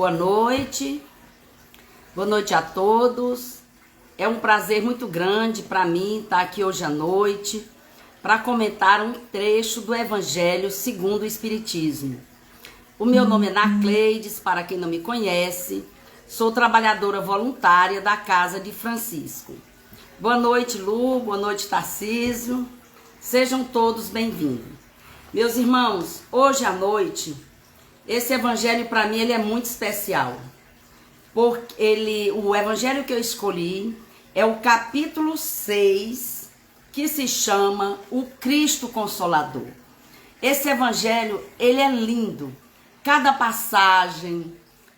Boa noite a todos. É um prazer muito grande para mim estar aqui hoje à noite para comentar um trecho do Evangelho segundo o Espiritismo. O meu nome é Nacleides, para quem não me conhece, sou trabalhadora voluntária da Casa de Francisco. Boa noite, Lu, boa noite, Tarcísio. Sejam todos bem-vindos. Meus irmãos, hoje à noite, esse evangelho para mim ele é muito especial. Porque o evangelho que eu escolhi é o capítulo 6, que se chama O Cristo Consolador. Esse evangelho, ele é lindo. Cada passagem,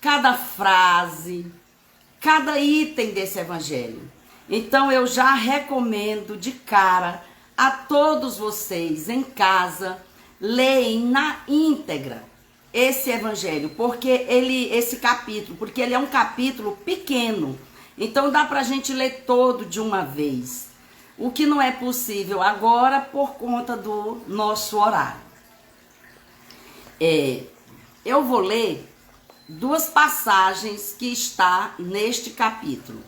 cada frase, cada item desse evangelho. Então eu já recomendo de cara a todos vocês em casa leem na íntegra esse evangelho, porque esse capítulo é um capítulo pequeno, então dá pra gente ler todo de uma vez, o que não é possível agora por conta do nosso horário. Eu vou ler duas passagens que está neste capítulo.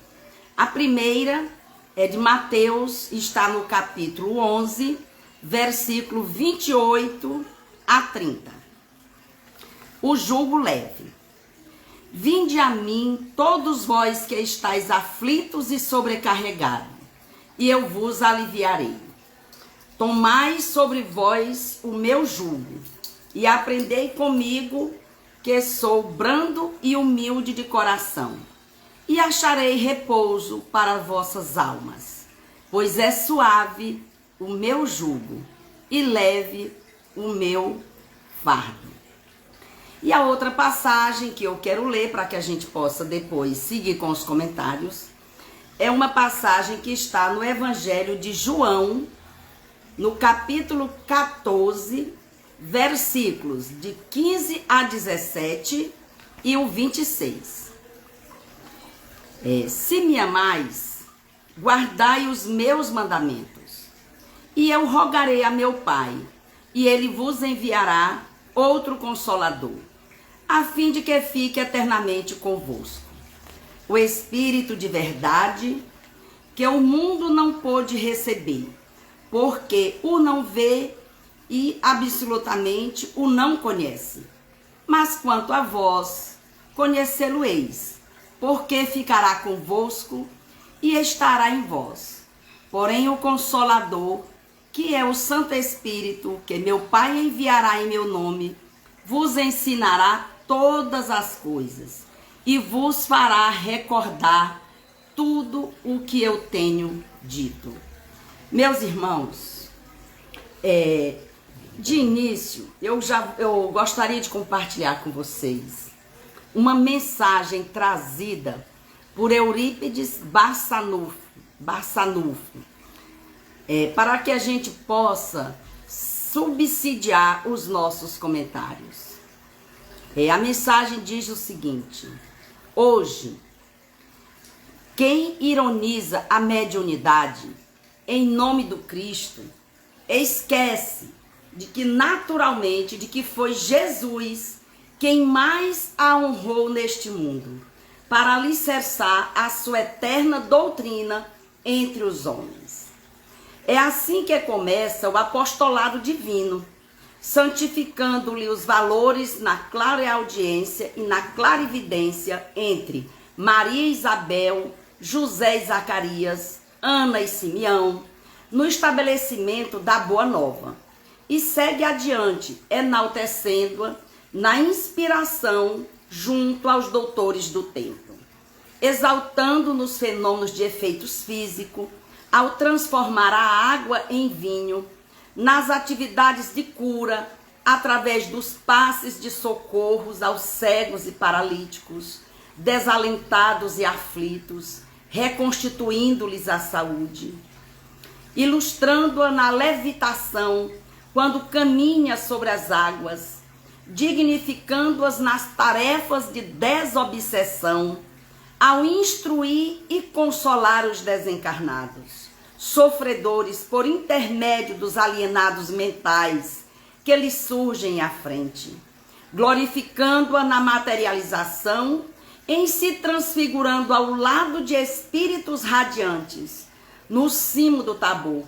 A primeira é de Mateus, está no capítulo 11, versículo 28 a 30. O jugo leve. Vinde a mim, todos vós que estáis aflitos e sobrecarregados, e eu vos aliviarei. Tomai sobre vós o meu jugo, e aprendei comigo, que sou brando e humilde de coração, e acharei repouso para vossas almas, pois é suave o meu jugo e leve o meu fardo. E a outra passagem que eu quero ler para que a gente possa depois seguir com os comentários é uma passagem que está no Evangelho de João, no capítulo 14, versículos de 15 a 17 e o 26. Se me amais, guardai os meus mandamentos, e eu rogarei a meu Pai, e ele vos enviará outro Consolador, a fim de que fique eternamente convosco. O Espírito de verdade, que o mundo não pôde receber, porque o não vê e absolutamente o não conhece. Mas quanto a vós, conhecê-lo-eis, porque ficará convosco e estará em vós. Porém o Consolador, que é o Santo Espírito, que meu Pai enviará em meu nome, vos ensinará todas as coisas e vos fará recordar tudo o que eu tenho dito. Meus irmãos, de início, eu gostaria de compartilhar com vocês uma mensagem trazida por Eurípides Barçanufo, para que a gente possa subsidiar os nossos comentários. A mensagem diz o seguinte: hoje, quem ironiza a mediunidade em nome do Cristo, esquece de que naturalmente, de que foi Jesus quem mais a honrou neste mundo, para alicerçar a sua eterna doutrina entre os homens. É assim que começa o apostolado divino, santificando-lhe os valores na clara audiência e na clarividência entre Maria e Isabel, José e Zacarias, Ana e Simeão, no estabelecimento da Boa Nova. E segue adiante, enaltecendo-a na inspiração junto aos doutores do tempo, exaltando nos fenômenos de efeitos físicos, ao transformar a água em vinho, nas atividades de cura, através dos passes de socorros aos cegos e paralíticos, desalentados e aflitos, reconstituindo-lhes a saúde, ilustrando-a na levitação, quando caminha sobre as águas, dignificando-as nas tarefas de desobsessão, ao instruir e consolar os desencarnados, sofredores por intermédio dos alienados mentais que lhes surgem à frente, glorificando-a na materialização, em se transfigurando ao lado de espíritos radiantes, no cimo do Tabor,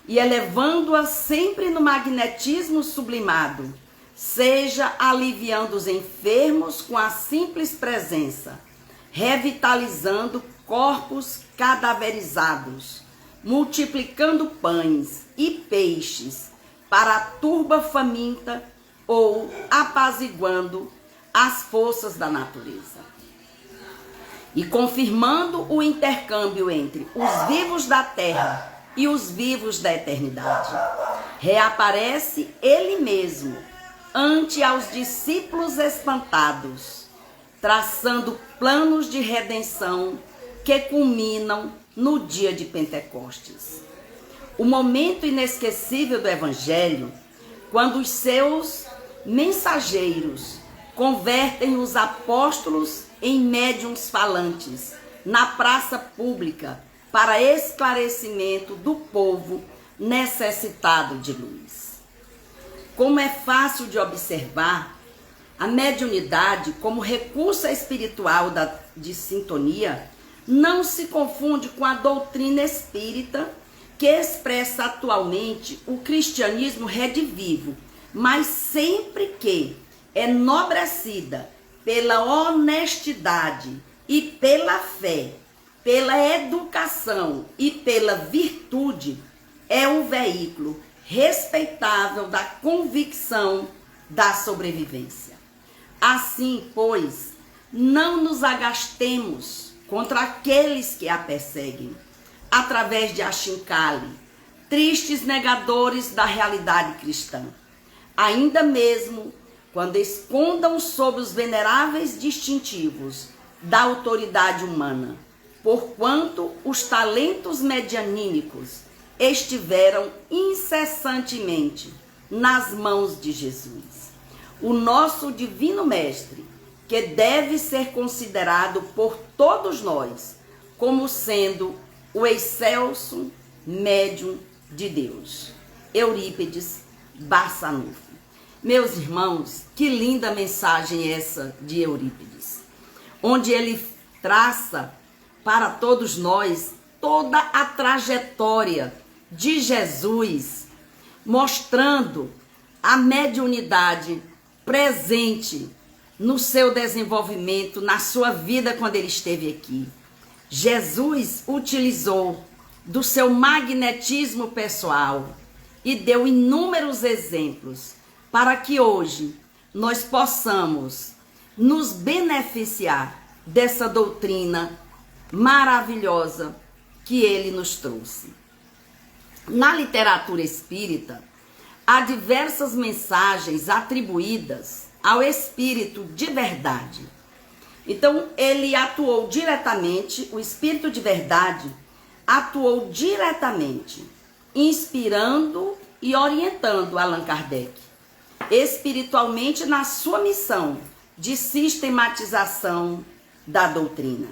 e elevando-a sempre no magnetismo sublimado, seja aliviando os enfermos com a simples presença, revitalizando corpos cadaverizados, multiplicando pães e peixes para a turba faminta ou apaziguando as forças da natureza. E confirmando o intercâmbio entre os vivos da terra e os vivos da eternidade, reaparece ele mesmo ante aos discípulos espantados, traçando planos de redenção que culminam no dia de Pentecostes. O momento inesquecível do Evangelho, quando os seus mensageiros convertem os apóstolos em médiuns falantes na praça pública para esclarecimento do povo necessitado de luz. Como é fácil de observar, a mediunidade como recurso espiritual de sintonia não se confunde com a doutrina espírita que expressa atualmente o cristianismo redivivo, mas sempre que é enobrecida pela honestidade e pela fé, pela educação e pela virtude, é um veículo respeitável da convicção da sobrevivência. Assim, pois, não nos agastemos contra aqueles que a perseguem, através de achincalhe, tristes negadores da realidade cristã, ainda mesmo quando escondam sob os veneráveis distintivos da autoridade humana, porquanto os talentos medianímicos estiveram incessantemente nas mãos de Jesus, o nosso divino mestre, que deve ser considerado por todos nós como sendo o excelso médium de Deus. Eurípides Barçanufo. Meus irmãos, que linda mensagem essa de Eurípides, onde ele traça para todos nós toda a trajetória de Jesus, mostrando a mediunidade presente no seu desenvolvimento, na sua vida quando ele esteve aqui. Jesus utilizou do seu magnetismo pessoal e deu inúmeros exemplos para que hoje nós possamos nos beneficiar dessa doutrina maravilhosa que ele nos trouxe. Na literatura espírita, há diversas mensagens atribuídas ao Espírito de verdade. Então, ele atuou diretamente, o Espírito de verdade atuou diretamente, inspirando e orientando Allan Kardec, espiritualmente na sua missão de sistematização da doutrina.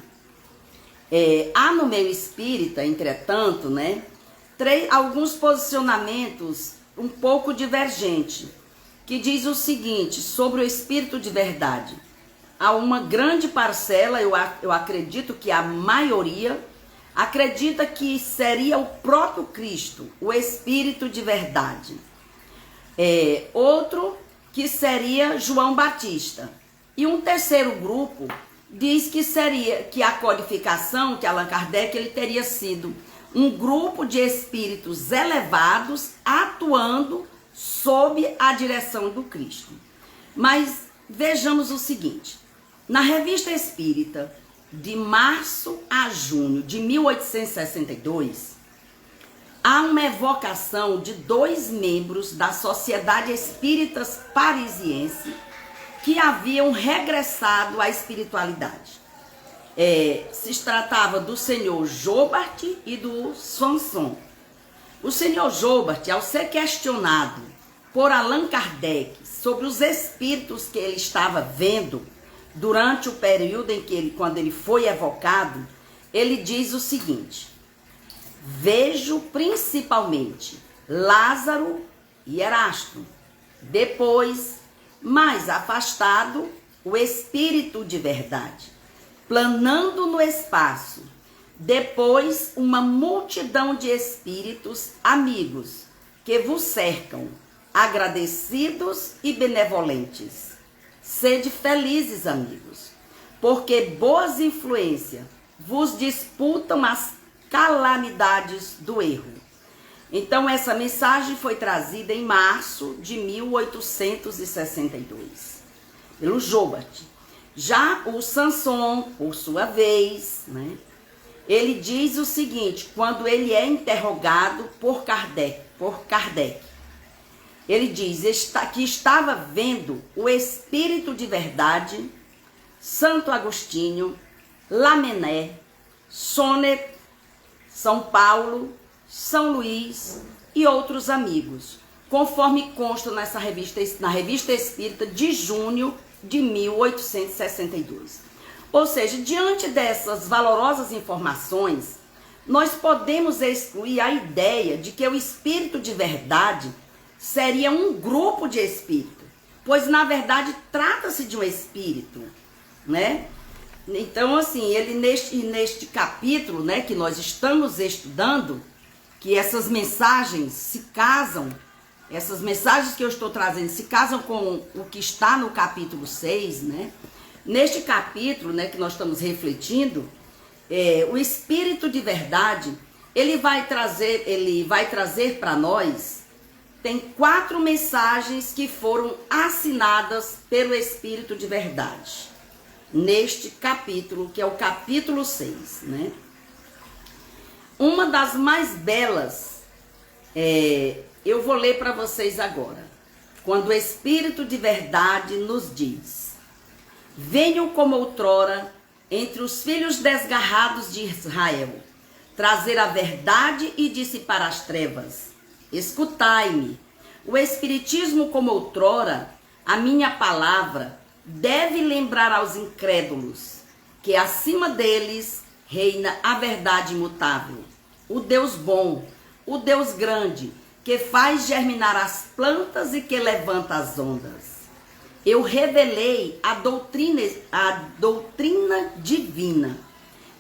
Há no meio espírita, entretanto, alguns posicionamentos um pouco divergentes, que diz o seguinte sobre o Espírito de verdade. Há uma grande parcela, eu acredito que a maioria, acredita que seria o próprio Cristo, o Espírito de verdade. Outro que seria João Batista. E um terceiro grupo diz que seria que a codificação, que Allan Kardec, ele teria sido um grupo de espíritos elevados atuando sob a direção do Cristo. Mas vejamos o seguinte, na Revista Espírita, de março a junho de 1862, há uma evocação de 2 membros da Sociedade Espíritas Parisiense que haviam regressado à espiritualidade. Se tratava do senhor Jobart e do Sanson. O senhor Jobart, ao ser questionado por Allan Kardec sobre os espíritos que ele estava vendo durante o período em que quando ele foi evocado, ele diz o seguinte: vejo principalmente Lázaro e Erasto, depois mais afastado o espírito de verdade, planando no espaço. Depois, uma multidão de espíritos amigos que vos cercam, agradecidos e benevolentes. Sede felizes, amigos, porque boas influências vos disputam as calamidades do erro. Então, essa mensagem foi trazida em março de 1862, pelo Joubert. Já o Sanson, por sua vez, né, ele diz o seguinte, quando ele é interrogado por Kardec, ele diz que estava vendo o Espírito de Verdade, Santo Agostinho, Lamennais, Sonnet, São Paulo, São Luís e outros amigos, conforme consta na Revista Espírita de junho de 1862. Ou seja, diante dessas valorosas informações, nós podemos excluir a ideia de que o Espírito de Verdade seria um grupo de espírito, pois na verdade trata-se de um espírito, né? Então, assim, ele neste capítulo, né, que nós estamos estudando, que essas mensagens se casam, essas mensagens que eu estou trazendo se casam com o que está no capítulo 6, né? Neste capítulo, né, que nós estamos refletindo, o Espírito de Verdade, ele vai trazer para nós, tem 4 mensagens que foram assinadas pelo Espírito de Verdade, neste capítulo, que é o capítulo 6, né? Uma das mais belas, eu vou ler para vocês agora, quando o Espírito de Verdade nos diz: venho como outrora entre os filhos desgarrados de Israel, trazer a verdade e dissipar as trevas. Escutai-me, o Espiritismo como outrora, a minha palavra, deve lembrar aos incrédulos que acima deles reina a verdade imutável, o Deus bom, o Deus grande, que faz germinar as plantas e que levanta as ondas. Eu revelei a doutrina divina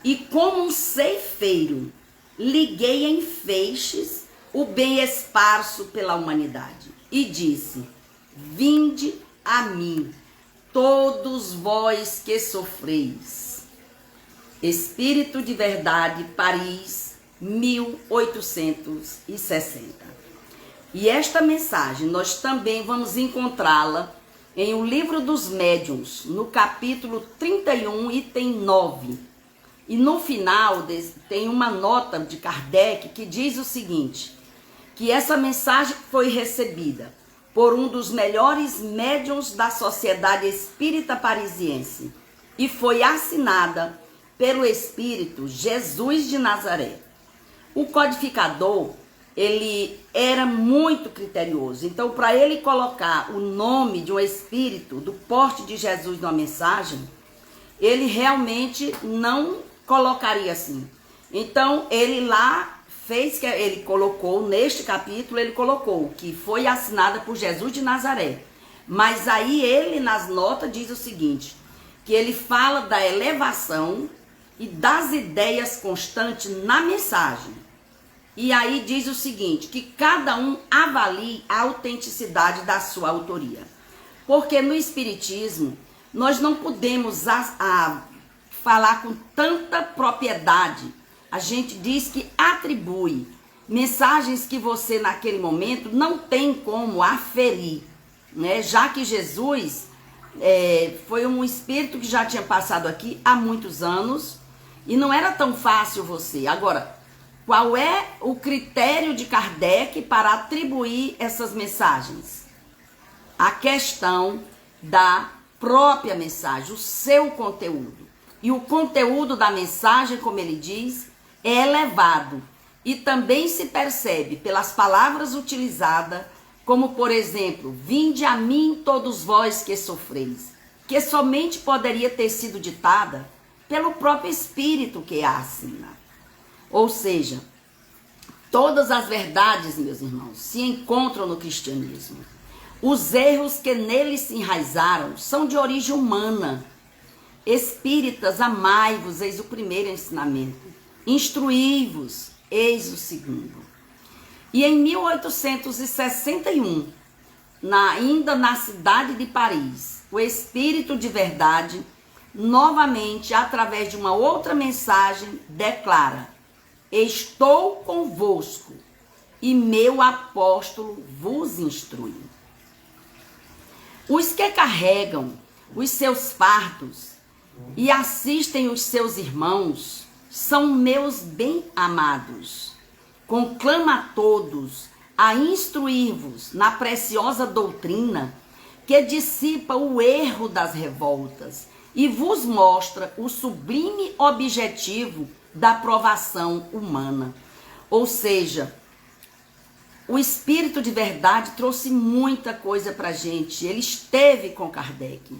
e como um ceifeiro liguei em feixes o bem esparso pela humanidade e disse: vinde a mim, todos vós que sofreis. Espírito de Verdade, Paris, 1860. E esta mensagem nós também vamos encontrá-la em O Livro dos Médiuns, no capítulo 31, item 9. E no final tem uma nota de Kardec que diz o seguinte, que essa mensagem foi recebida por um dos melhores médiuns da Sociedade Espírita Parisiense e foi assinada pelo Espírito Jesus de Nazaré. O codificador, ele era muito criterioso, então para ele colocar o nome de um espírito do porte de Jesus numa mensagem, ele realmente não colocaria assim. Então ele lá fez que ele colocou, neste capítulo ele colocou que foi assinada por Jesus de Nazaré, mas aí ele nas notas diz o seguinte, que ele fala da elevação e das ideias constantes na mensagem. E aí diz o seguinte, que cada um avalie a autenticidade da sua autoria. Porque no Espiritismo, nós não podemos falar com tanta propriedade. A gente diz que atribui mensagens que você naquele momento não tem como aferir, né? Já que Jesus foi um espírito que já tinha passado aqui há muitos anos e não era tão fácil você. Agora, qual é o critério de Kardec para atribuir essas mensagens? A questão da própria mensagem, o seu conteúdo. E o conteúdo da mensagem, como ele diz, é elevado. E também se percebe pelas palavras utilizadas, como por exemplo, vinde a mim todos vós que sofreis, que somente poderia ter sido ditada pelo próprio Espírito que a assina. Ou seja, todas as verdades, meus irmãos, se encontram no cristianismo. Os erros que nele se enraizaram são de origem humana. Espíritas, amai-vos, eis o primeiro ensinamento. Instruí-vos, eis o segundo. E em 1861, ainda na cidade de Paris, o Espírito de Verdade, novamente, através de uma outra mensagem, declara: estou convosco e meu apóstolo vos instrui. Os que carregam os seus fardos e assistem os seus irmãos são meus bem-amados. Conclamo a todos a instruir-vos na preciosa doutrina que dissipa o erro das revoltas e vos mostra o sublime objetivo da provação humana. Ou seja, o Espírito de Verdade trouxe muita coisa para a gente. Ele esteve com Kardec.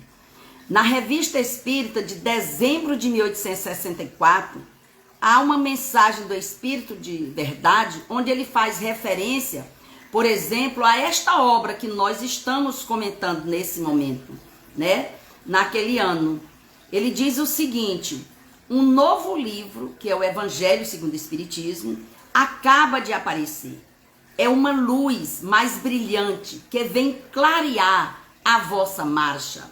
Na Revista Espírita de dezembro de 1864, há uma mensagem do Espírito de Verdade, onde ele faz referência, por exemplo, a esta obra que nós estamos comentando nesse momento, né? Naquele ano. Ele diz o seguinte: um novo livro, que é o Evangelho segundo o Espiritismo, acaba de aparecer. É uma luz mais brilhante que vem clarear a vossa marcha.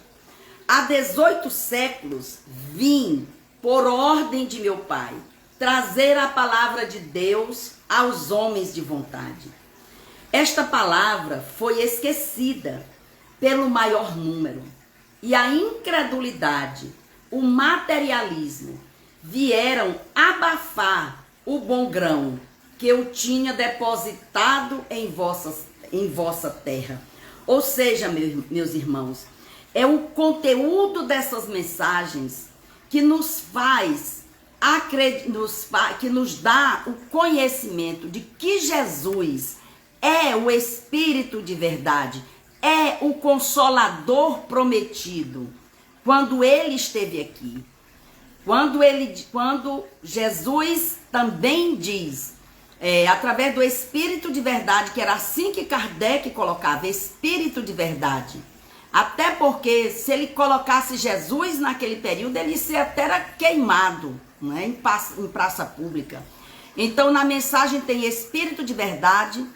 Há 18 séculos vim, por ordem de meu Pai, trazer a palavra de Deus aos homens de vontade. Esta palavra foi esquecida pelo maior número, e a incredulidade, o materialismo, vieram abafar o bom grão que eu tinha depositado em vossa terra. Ou seja, meus irmãos, é o conteúdo dessas mensagens que nos faz que nos dá o conhecimento de que Jesus é o Espírito de Verdade, é o Consolador prometido. Quando ele esteve aqui, quando Jesus também diz, através do Espírito de Verdade, que era assim que Kardec colocava, Espírito de Verdade. Até porque se ele colocasse Jesus naquele período, ele seria até queimado, né, em praça pública. Então, na mensagem tem Espírito de Verdade.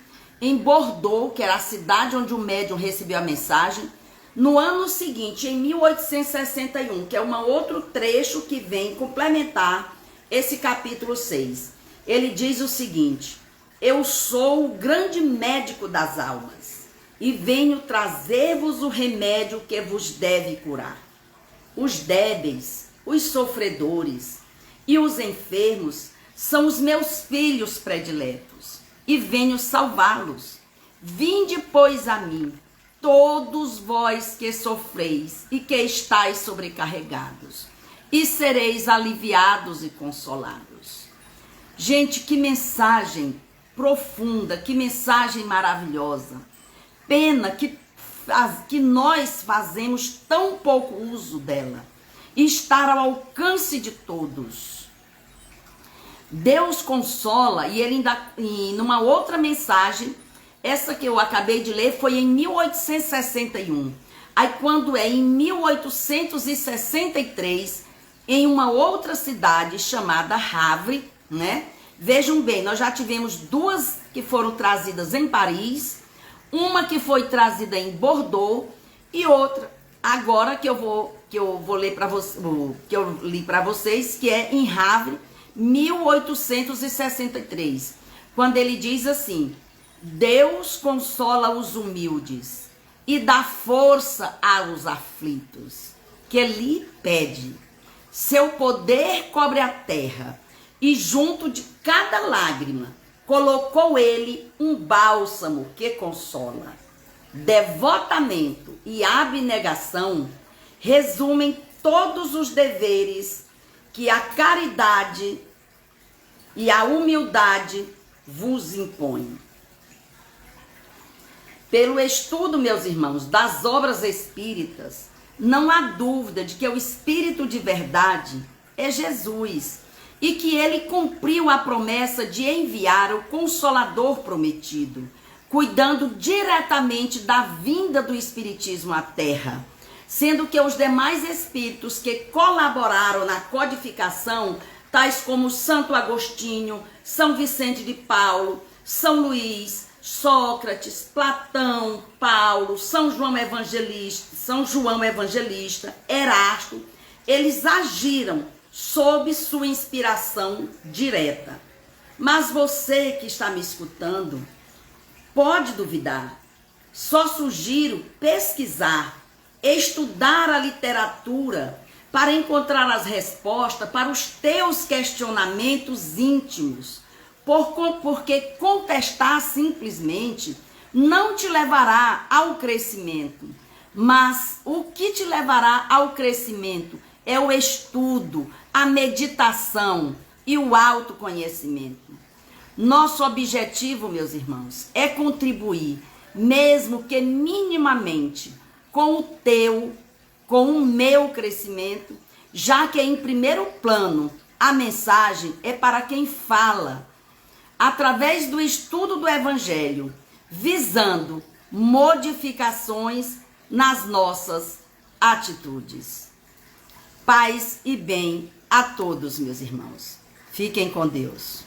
Em Bordeaux, que era a cidade onde o médium recebeu a mensagem, no ano seguinte, em 1861, que é um outro trecho que vem complementar esse capítulo 6. Ele diz o seguinte: eu sou o grande médico das almas e venho trazer-vos o remédio que vos deve curar. Os débeis, os sofredores e os enfermos são os meus filhos prediletos e venho salvá-los. Vinde, pois, a mim, todos vós que sofreis e que estáis sobrecarregados, e sereis aliviados e consolados. Gente, que mensagem profunda, que mensagem maravilhosa. Pena que nós fazemos tão pouco uso dela e estar ao alcance de todos. Deus consola, e ele ainda, numa outra mensagem, essa que eu acabei de ler foi em 1861. Aí quando é em 1863, em uma outra cidade chamada Havre, né? Vejam bem, nós já tivemos duas que foram trazidas em Paris, uma que foi trazida em Bordeaux e outra agora que eu vou ler para vocês, que eu li para vocês, que é em Havre, 1863, quando ele diz assim: Deus consola os humildes e dá força aos aflitos, que lhe pede. Seu poder cobre a terra, e junto de cada lágrima colocou ele um bálsamo que consola. Devotamento e abnegação resumem todos os deveres que a caridade e a humildade vos impõem. Pelo estudo, meus irmãos, das obras espíritas, não há dúvida de que o Espírito de Verdade é Jesus e que ele cumpriu a promessa de enviar o Consolador prometido, cuidando diretamente da vinda do Espiritismo à Terra, sendo que os demais espíritos que colaboraram na codificação, tais como Santo Agostinho, São Vicente de Paulo, São Luís, Sócrates, Platão, Paulo, São João Evangelista, Erasto, eles agiram sob sua inspiração direta. Mas você que está me escutando, pode duvidar. Só sugiro pesquisar, estudar a literatura para encontrar as respostas para os teus questionamentos íntimos, porque contestar simplesmente não te levará ao crescimento, mas o que te levará ao crescimento é o estudo, a meditação e o autoconhecimento. Nosso objetivo, meus irmãos, é contribuir, mesmo que minimamente, com o meu crescimento, já que em primeiro plano a mensagem é para quem fala, através do estudo do Evangelho, visando modificações nas nossas atitudes. Paz e bem a todos, meus irmãos. Fiquem com Deus.